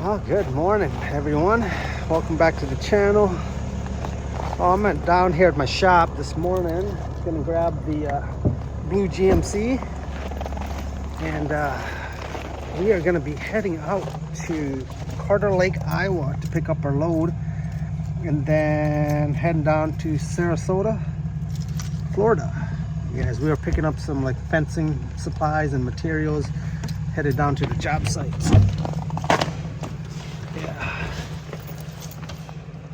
Oh, good morning, everyone. Welcome back to the channel. Oh, I'm down here at my shop this morning. Gonna grab the blue GMC, and we are gonna be heading out to Carter Lake, Iowa to pick up our load, and then heading down to Sarasota, Florida. Yes, we are picking up some like fencing supplies and materials, headed down to the job sites. Yeah.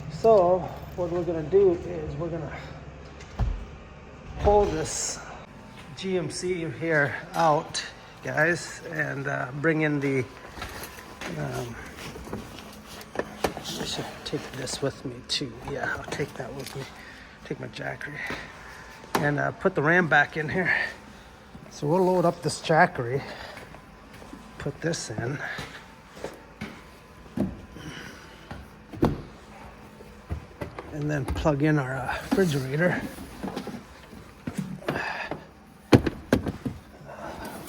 So what we're gonna do is we're gonna pull this GMC here out, guys, and bring in the I should take this with me too. Yeah, I'll take that with me. Take my jackery and put the ram back in here. So we'll load up this jackery, put this in, and then plug in our refrigerator.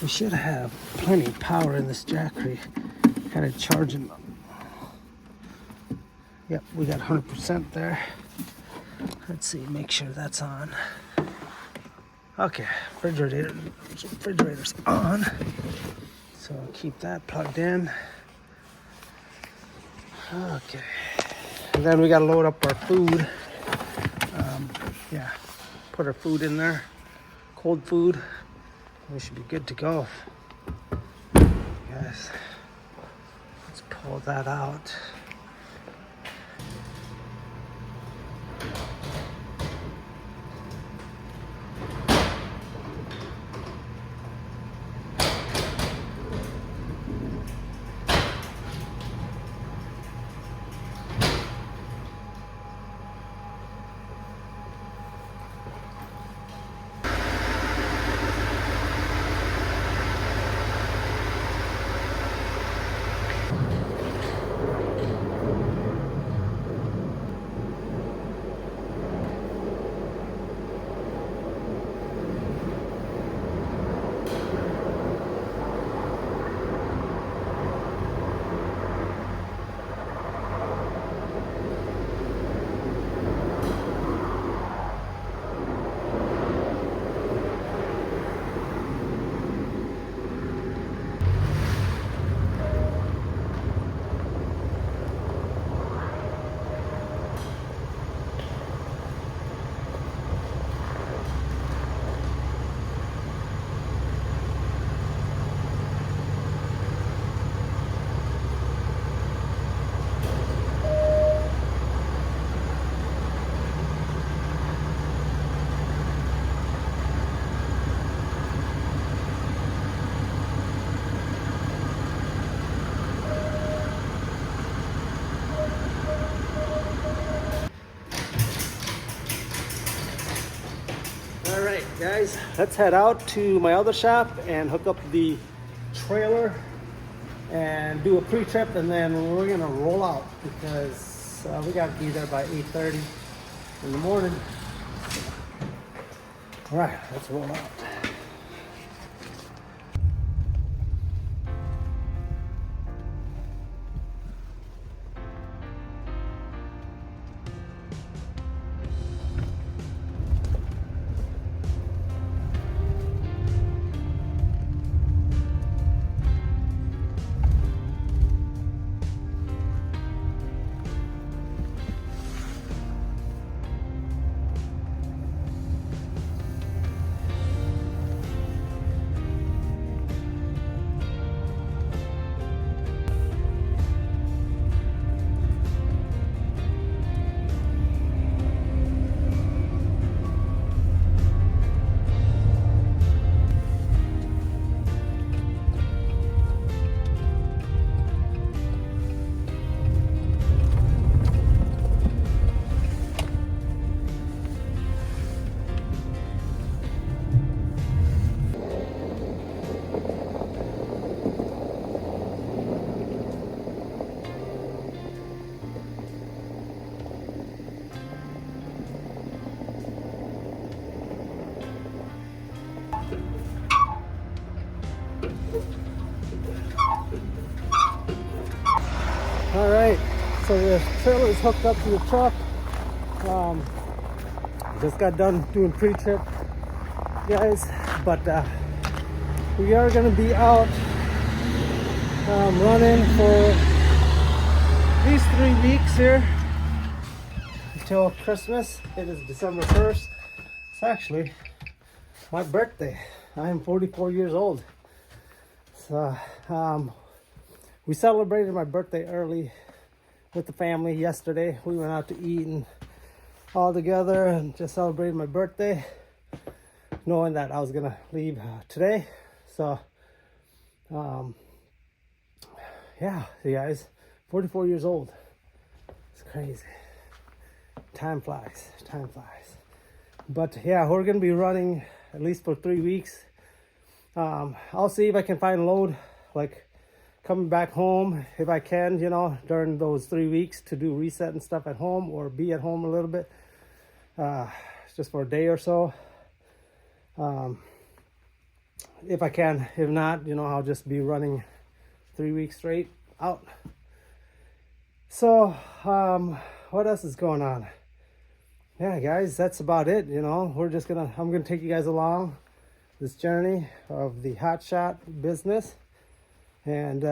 We should have plenty of power in this jackery. Kind of charging them. Yep, we got 100% there. Let's see, make sure that's on. Okay, refrigerator's on. So I'll keep that plugged in. Okay, and then we gotta load up our food. Yeah, put our food in there, cold food. We should be good to go. Guys, let's pull that out. Alright guys, let's head out to my other shop and hook up the trailer and do a pre-trip, and then we're gonna roll out because we gotta be there by 8:30 in the morning. Alright, let's roll out. All right, so the trailer is hooked up to the truck. Just got done doing pre-trip, guys, but we are going to be out running for at least 3 weeks here until Christmas. It is December 1st. It's actually my birthday. I am 44 years old. So we celebrated my birthday early with the family yesterday. We went out to eat and all together and just celebrated my birthday, knowing that I was gonna leave today. So yeah, you guys, 44 years old. It's crazy. Time flies. But yeah, we're gonna be running at least for 3 weeks. I'll see if I can find a load, like coming back home if I can, you know, during those 3 weeks to do reset and stuff at home, or be at home a little bit, just for a day or so. If I can. If not, you know, I'll just be running 3 weeks straight out. So what else is going on? Yeah, guys, that's about it. You know, I'm gonna take you guys along this journey of the Hotshot business, and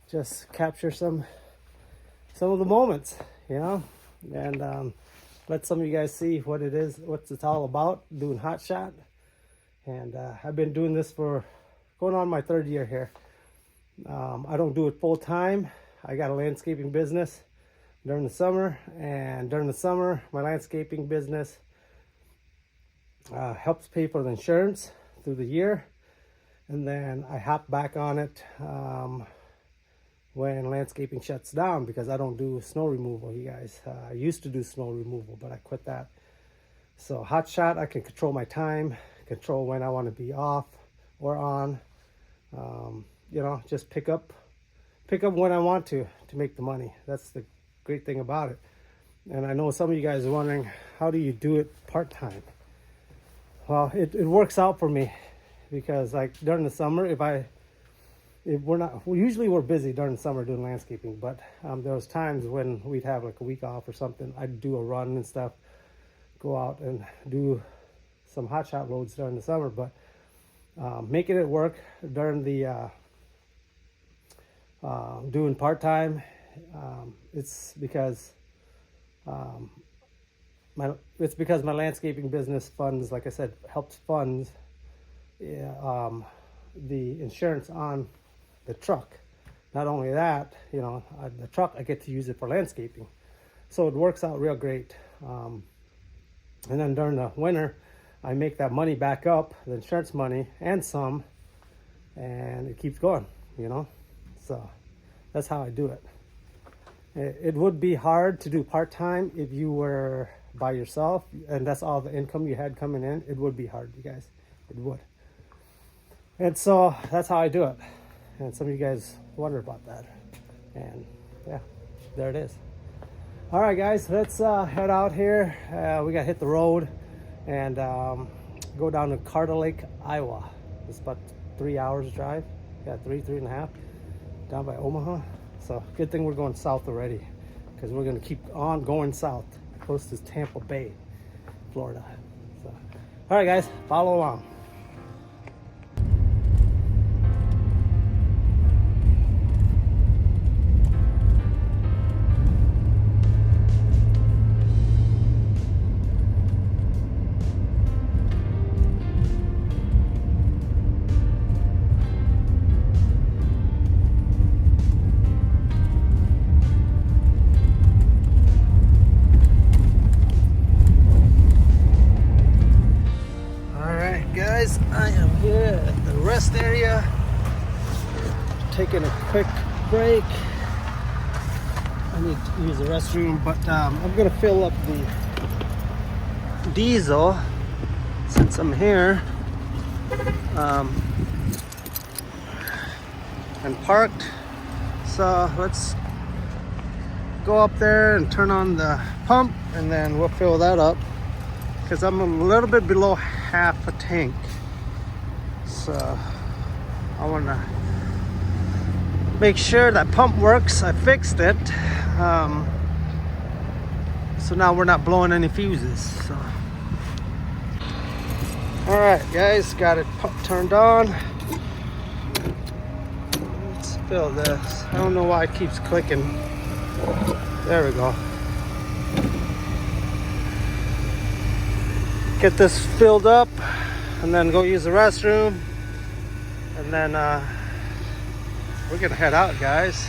just capture some of the moments, you know, and let some of you guys see what it is, what it's all about, doing Hotshot. And I've been doing this for going on my 3rd year here. I don't do it full time. I got a landscaping business during the summer, and during the summer my landscaping business helps pay for the insurance through the year, and then I hop back on it when landscaping shuts down, because I don't do snow removal, you guys. I used to do snow removal, but I quit that. So Hotshot, I can control my time, control when I want to be off or on. You know, just pick up when I want to make the money. That's the great thing about it. And I know some of you guys are wondering, how do you do it part-time? Well, it works out for me, because like during the summer, usually we're busy during the summer doing landscaping, but there was times when we'd have like a week off or something. I'd do a run and stuff, go out and do some Hotshot loads during the summer. But making it work during the doing part-time, it's because my landscaping business funds, like I said, helps funds the insurance on the truck. Not only that, you know, the truck, I get to use it for landscaping, so it works out real great. And then during the winter, I make that money back up, the insurance money and some, and it keeps going, you know. So that's how I do it. It would be hard to do part-time if you were by yourself and that's all the income you had coming in. It would be hard, you guys. It would. And so that's how I do it. And some of you guys wonder about that. And yeah, there it is. All right, guys, let's head out here. We got to hit the road and go down to Carter Lake, Iowa. It's about 3 hours drive. Yeah, three and a half, down by Omaha. So good thing we're going south already, because we're going to keep on going south, close to Tampa Bay, Florida. So, all right, guys, follow along. Guys, I am here at the rest area, taking a quick break. I need to use the restroom, but I'm gonna fill up the diesel since I'm here and parked. So let's go up there and turn on the pump, and then we'll fill that up, because I'm a little bit below half a tank. So I want to make sure that pump works. I fixed it. So now we're not blowing any fuses. So. All right, guys, got it turned on. Let's fill this. I don't know why it keeps clicking. There we go. Get this filled up and then go use the restroom. And then we're gonna head out, guys.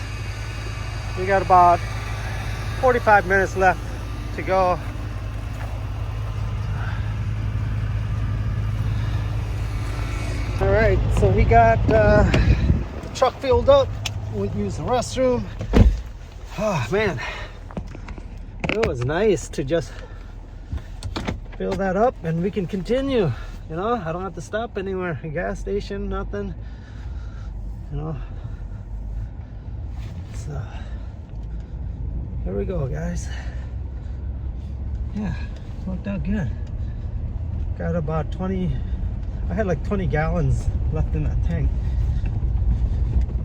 We got about 45 minutes left to go. All right, so we got the truck filled up. We'll use the restroom. Oh man, it was nice to just fill that up and we can continue. You know, I don't have to stop anywhere, a gas station, nothing. You know, so here we go, guys. Yeah, worked out good. Got about 20, I had like 20 gallons left in that tank.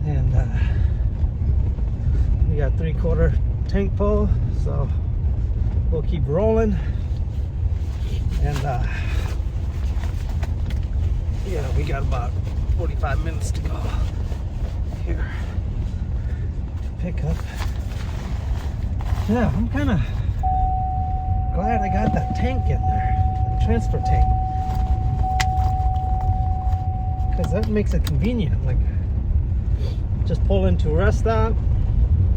And we got 3/4 tank full, so we'll keep rolling. And yeah, we got about 45 minutes to go here. Pick up. Yeah, I'm kind of glad I got that tank in there, the transfer tank, because that makes it convenient. Like, just pull into a rest stop.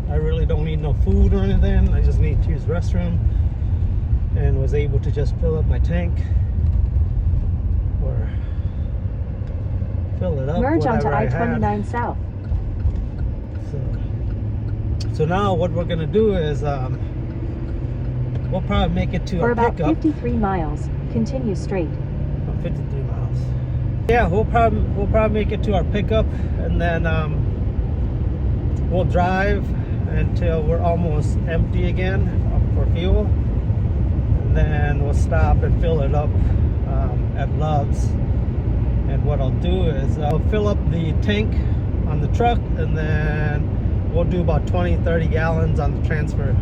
I really don't need no food or anything. I just need to use the restroom, and was able to just fill up my tank or fill it up. Merge onto I-29 South. So now what we're gonna do is we'll probably make it to for our about pickup. 53 miles. Continue straight. 53 miles. Yeah, we'll probably make it to our pickup, and then we'll drive until we're almost empty again for fuel, and then we'll stop and fill it up at Love's. And what I'll do is I'll fill up the tank on the truck, and then we'll do about 20-30 gallons on the transfer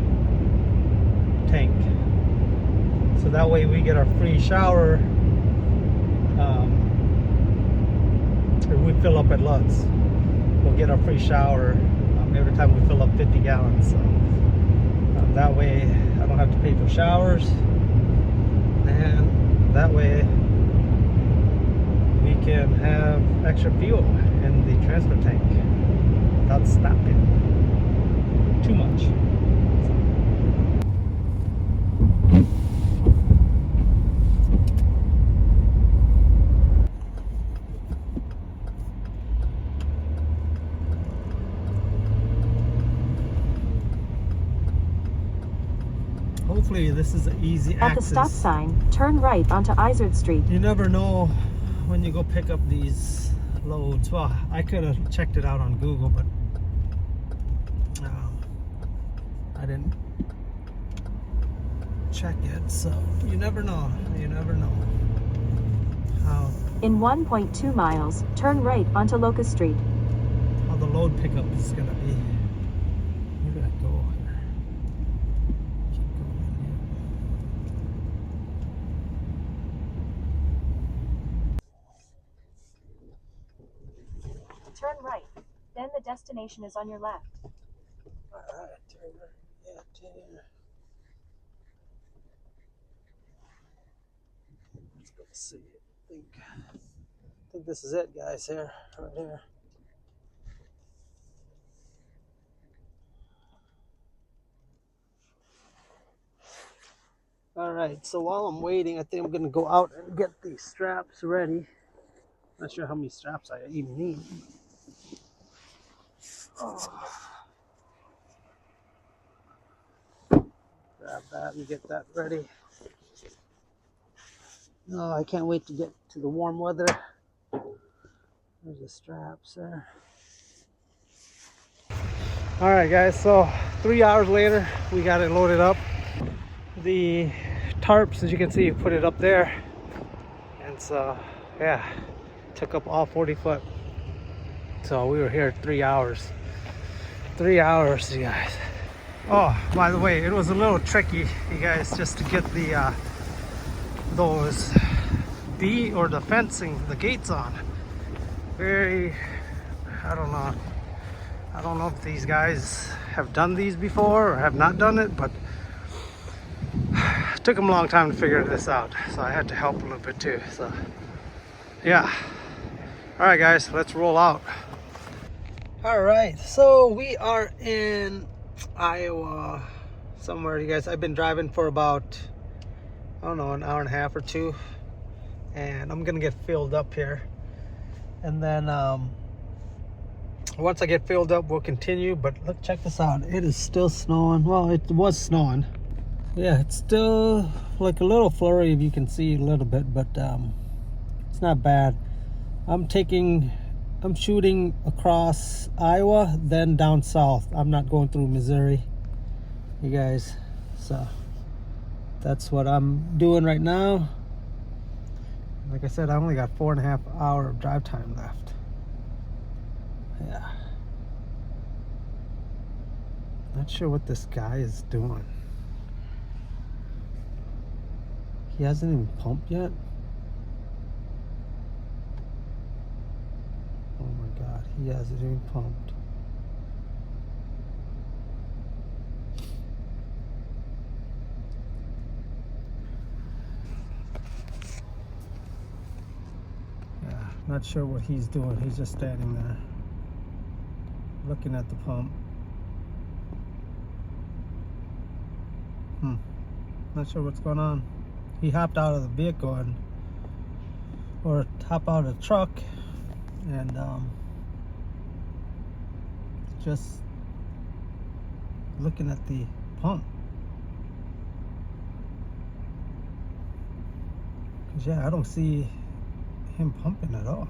tank. So that way we get our free shower. If we fill up at Love's, we'll get our free shower every time we fill up 50 gallons. So that way I don't have to pay for showers, and that way we can have extra fuel in the transfer tank without stopping too much. Hopefully this is an easy access. At the stop sign, turn right onto Izard Street. You never know when you go pick up these loads. Well, I could have checked it out on Google, but I didn't check it, so you never know. You never know how. In 1.2 miles, turn right onto Locust Street. How the load pickup is gonna be. Where did I go here? Keep going Turn right. Then the destination is on your left. Alright, turn right. Yeah, turn. Let's go see. I think this is it, guys, here, right here. Alright, so while I'm waiting, I think I'm gonna go out and get these straps ready. Not sure how many straps I even need. Oh. Grab that and get that ready. No, I can't wait to get to the warm weather. There's the straps there. All right, guys, so 3 hours later, we got it loaded up. The tarps, as you can see, put it up there. And so, yeah, took up all 40 foot. So we were here 3 hours. 3 hours, you guys. Oh, by the way, it was a little tricky, you guys, just to get the those the fencing, the gates on. Very, I don't know if these guys have done these before or have not done it, but it took them a long time to figure this out, so I had to help a little bit too. So yeah, all right guys, let's roll out. All right, so we are in Iowa somewhere, you guys. I've been driving for about, I don't know, an hour and a half or two, and I'm gonna get filled up here, and then once I get filled up we'll continue. But look, check this out, it is still snowing. Well, it was snowing. Yeah, it's still like a little flurry, if you can see a little bit, but it's not bad. I'm shooting across Iowa, then down south. I'm not going through Missouri, you guys. So that's what I'm doing right now. Like I said, I only got 4.5 hours of drive time left. Yeah. Not sure what this guy is doing. He hasn't even pumped yet. Oh my God, he hasn't even pumped. Yeah, not sure what he's doing. He's just standing there, looking at the pump. Not sure what's going on. He hopped out of the vehicle or hopped out of the truck and just looking at the pump. Cause yeah, I don't see him pumping at all.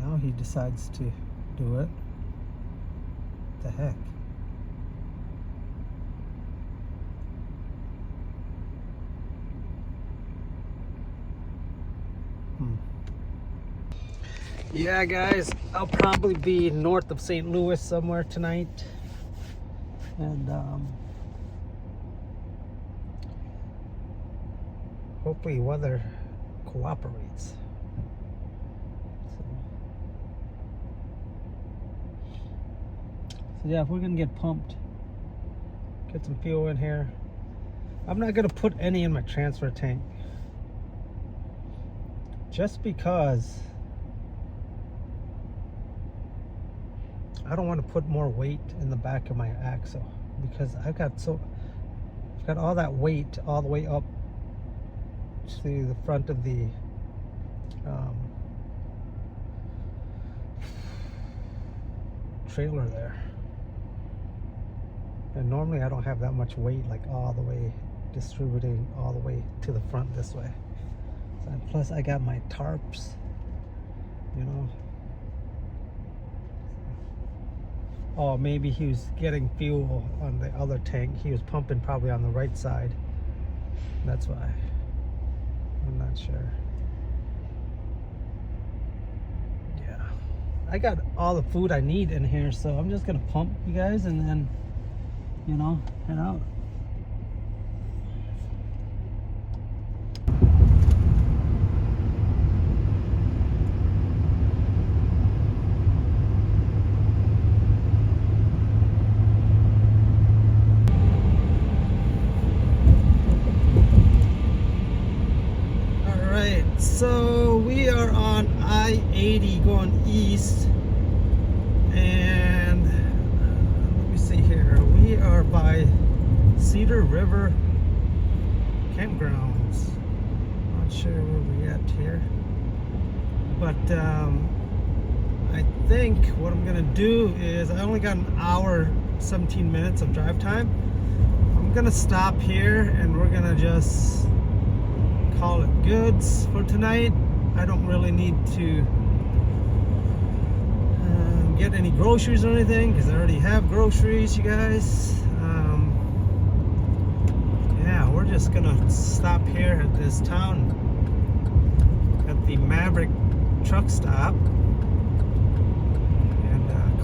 Now he decides to do it. What the heck? Yeah guys, I'll probably be north of St. Louis somewhere tonight, and hopefully weather cooperates. So yeah, if we're gonna get pumped, get some fuel in here. I'm not gonna put any in my transfer tank, just because I don't want to put more weight in the back of my axle, because I've got all that weight all the way up to the front of the trailer there, and normally I don't have that much weight, like all the way distributing all the way to the front this way. So, plus I got my tarps, you know. Oh, maybe he was getting fuel on the other tank. He was pumping probably on the right side. That's why. I'm not sure. Yeah. I got all the food I need in here, so I'm just gonna pump, you guys, and then, you know, head out. So we are on I-80 going east, and let me see here, we are by Cedar River campgrounds. Not sure where we at here, but I think what I'm gonna do is, I only got an hour 17 minutes of drive time. I'm gonna stop here and we're gonna just call it goods for tonight. I don't really need to get any groceries or anything, because I already have groceries, you guys. Yeah, we're just gonna stop here at this town, at the Maverick truck stop,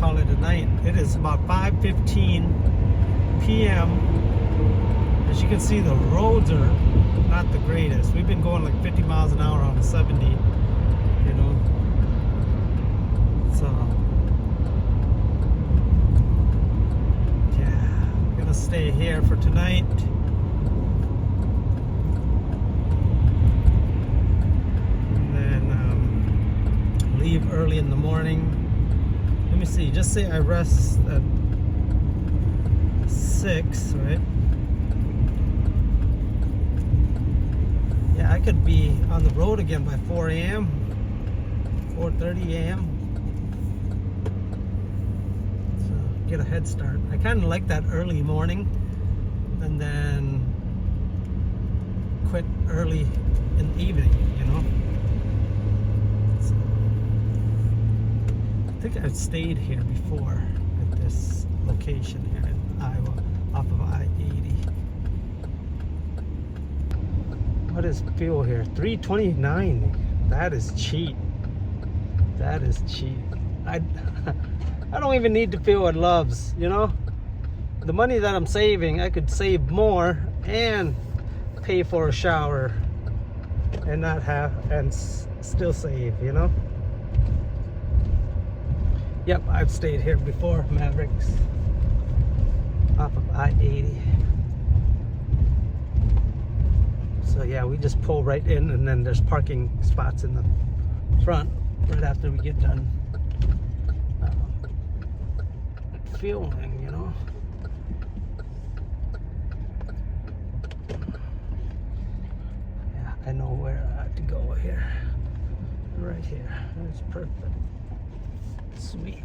call it a night. It is about 5:15 p.m. As you can see, the roads are not the greatest. We've been going like 50 miles an hour on the 70, you know. So yeah, I'm gonna stay here for tonight. Leave early in the morning. Let me see, just say I rest at 6, right? Yeah, I could be on the road again by 4 a.m. 4:30 a.m. So get a head start. I kind of like that early morning and then quit early in the evening, you know. I think I've stayed here before at this location here in Iowa, off of I-80. What is fuel here? $3.29. That is cheap. That is cheap. I don't even need to fuel at Love's, you know? The money that I'm saving, I could save more and pay for a shower and not have, and still save, you know? Yep, I've stayed here before, Mavericks, off of I-80. So yeah, we just pull right in, and then there's parking spots in the front right after we get done fueling, you know. Yeah, I know where I have to go here. Right here. That's perfect. Sweet.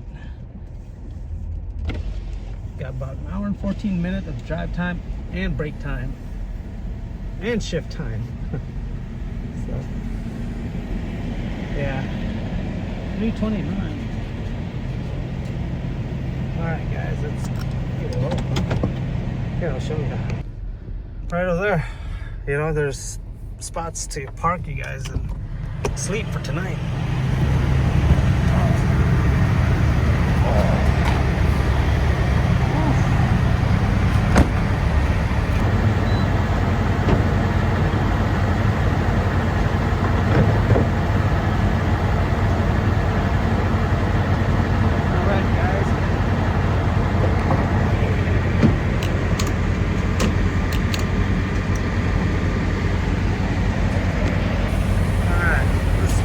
Got about an hour and 14 minutes of drive time and break time and shift time. So yeah, 3:29. All right, guys, let's get it over. Here, I'll show you. Right over there, you know, there's spots to park you guys and sleep for tonight.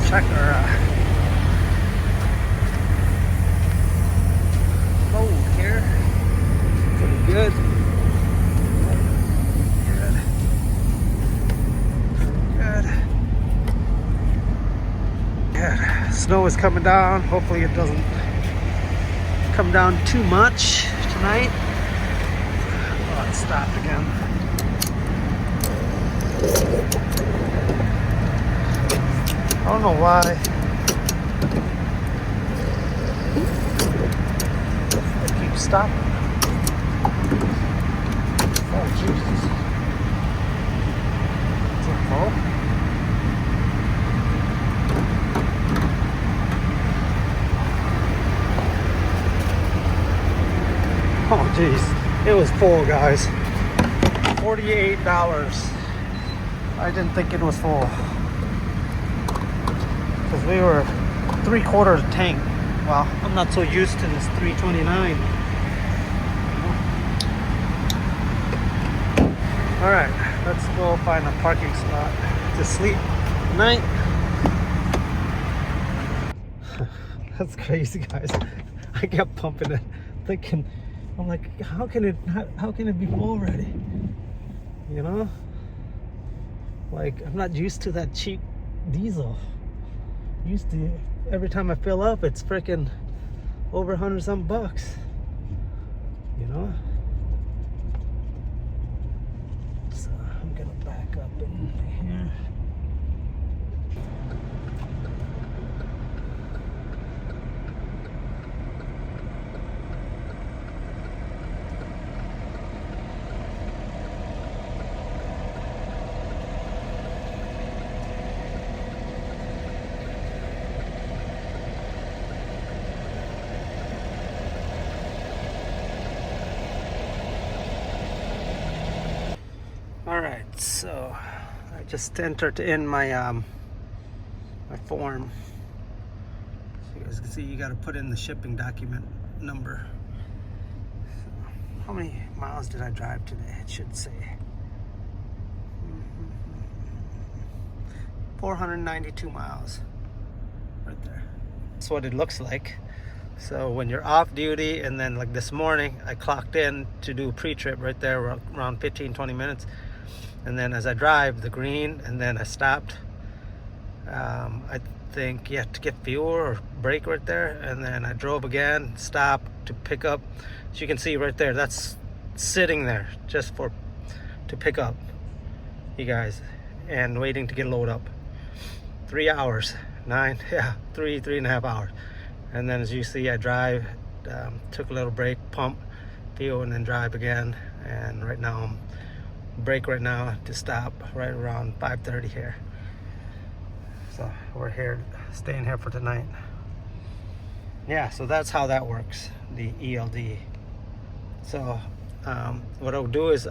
Check our load here. Pretty good. Good. Good. Snow is coming down. Hopefully it doesn't come down too much tonight. Oh, it stopped again. I don't know why. It keeps stopping. Oh, Jesus. Is it full? Oh, jeez. It was full, guys. $48. I didn't think it was full. Because we were 3/4 tank. Well, I'm not so used to this 329. Alright, let's go find a parking spot to sleep tonight. That's crazy, guys. I kept pumping it, thinking, I'm like, how can it be full already? You know? Like, I'm not used to that cheap diesel. Used to, every time I fill up, it's freaking over $100-some bucks, you know. So I'm gonna back up in here. right, so I just entered in my my form. So you guys can see you got to put in the shipping document number. So, how many miles did I drive today? It should say 492 miles right there. That's what it looks like. So when you're off duty, and then like this morning I clocked in to do a pre-trip right there around 15-20 minutes, and then as I drive the green, and then I stopped, I think you have to get fuel or brake right there, and then I drove again, stopped to pick up. As you can see right there, that's sitting there just to pick up you guys and waiting to get load up. 3 hours, 3.5 hours. And then as you see, I drive, took a little break, pump fuel, and then drive again. And right now I'm brake right now to stop right around 5:30 here. So we're here, staying here for tonight. Yeah, so that's how that works, the ELD. So what I'll do is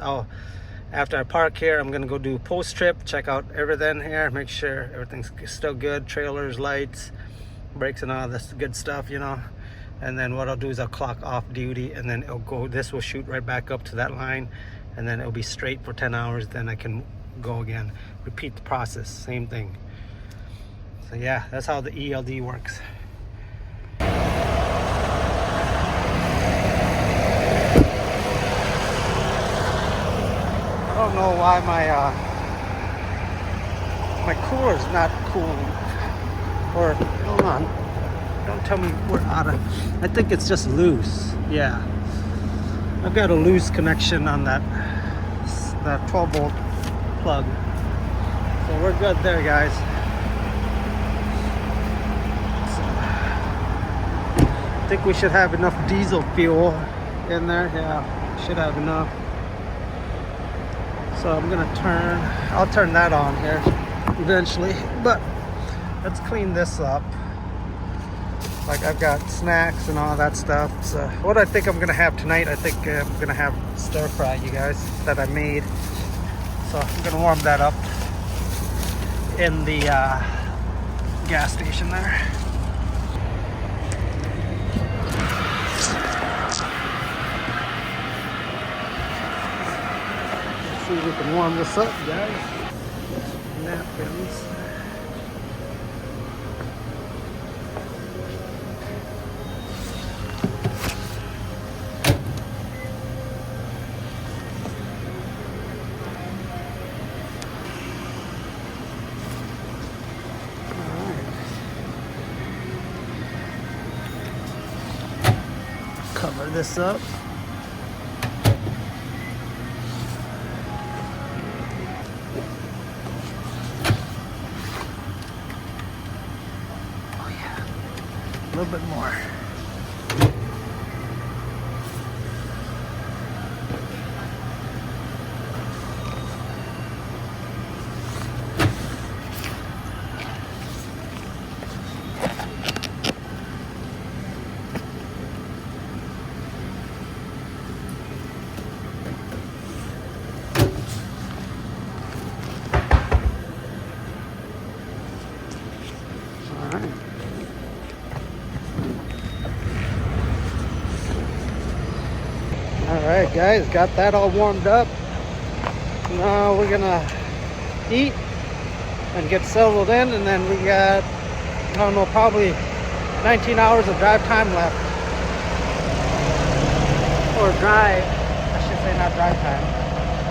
after I park here, I'm gonna go do post trip, check out everything here, make sure everything's still good, trailers, lights, brakes, and all this good stuff, you know. And then what I'll do is I'll clock off duty, and then it'll go, this will shoot right back up to that line, and then it'll be straight for 10 hours. Then I can go again, repeat the process, same thing. So yeah, that's how the ELD works. I don't know why my cooler's not cooling. Or hold on, don't tell me we're out of. I think it's just loose. Yeah, I've got a loose connection on that 12-volt plug, so we're good there, guys. So, I think we should have enough diesel fuel in there. Yeah, should have enough. So I'm gonna I'll turn that on here eventually, but let's clean this up. Like, I've got snacks and all that stuff. So what I think I'm gonna have tonight, I think I'm gonna have stir fry, you guys, that I made. So I'm gonna warm that up in the gas station there. Let's see if we can warm this up, guys. Napkins. Cover this up. Oh yeah, a little bit more. Alright guys, got that all warmed up. Now we're gonna eat and get settled in, and then we got, I don't know, probably 19 hours of drive time left. Or drive, I should say, not drive time,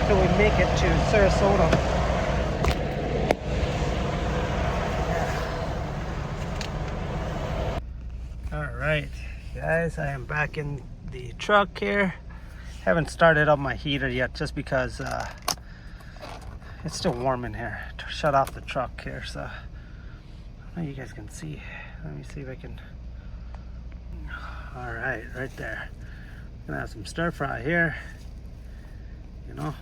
till we make it to Sarasota. Alright guys, I am back in the truck here. Haven't started up my heater yet, just because it's still warm in here. Shut off the truck here, so I don't know if you guys can see. Let me see if I can. All right, right there. Gonna have some stir fry here. You know,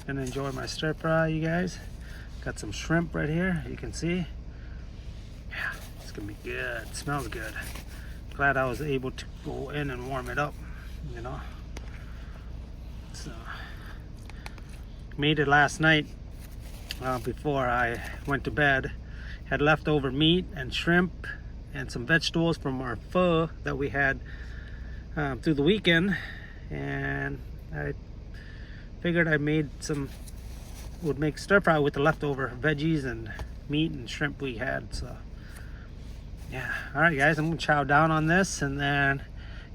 gonna enjoy my stir fry, you guys. Got some shrimp right here, you can see. Yeah, it's gonna be good. It smells good. Glad I was able to go in and warm it up, you know. So made it last night before I went to bed. Had leftover meat and shrimp and some vegetables from our pho that we had through the weekend, and I figured would make stir fry with the leftover veggies and meat and shrimp we had. So yeah, all right guys, I'm gonna chow down on this and then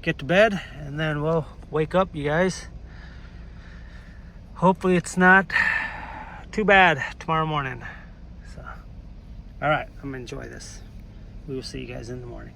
get to bed, and then we'll wake up, you guys. Hopefully it's not too bad tomorrow morning. So all right, I'm gonna enjoy this. We will see you guys in the morning.